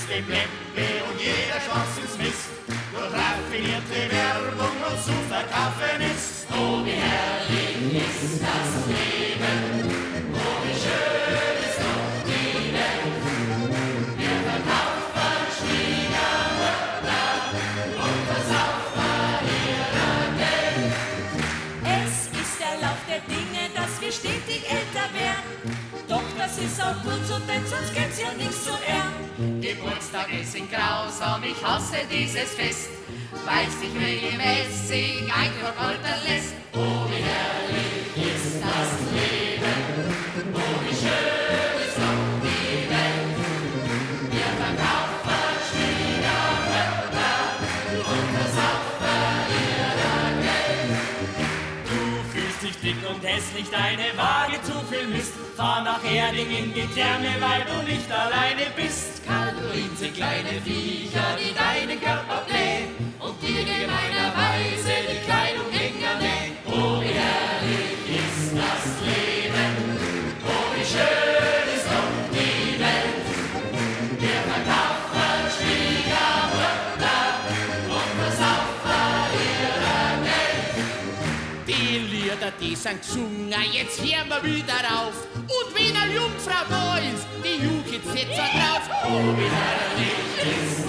Plebbe und jeder Schwarz ins Mist, durch raffinierte Werbung und zu verkaufen ist. Oh, wie herrlich ist das Leben, oh, wie schön ist doch die Welt. Wir verkaufen Schwiegermütter und versaufen ihrer Geld. Es ist der Lauf der Dinge, dass wir stetig älter werden. Doch das ist auch gut so, denn sonst geht's ja nicht so ernst. Geburtstage sind grausam, ich hasse dieses Fest, weil sich regelmäßig einverfoltern lässt. Oh, wie herrlich ist das Leben, oh, wie schön ist doch die Welt. Wir verkaufen Schwiegermütter und versaufen ihrer Geld. Du fühlst dich dick und hässlich, deine Waage zu viel Mist. Fahr nach Erding in die Therme, weil du nicht alleine bist. Kalorien sind kleine Viecher, die deinen Körper blähen und dir gemeinerweise die Kleidung enger nähen. Oh, wie herrlich ist das Leben, oh, wie schön ist doch die Welt. Wir verkaufen Schwiegermütter und versaufen ihrer Geld. Die Lieder, die sind gesungen, jetzt hören wir wieder auf. Und wenn eine Jungfrau da ist, die Jugend setzt drauf. Oh, wie herrlich ist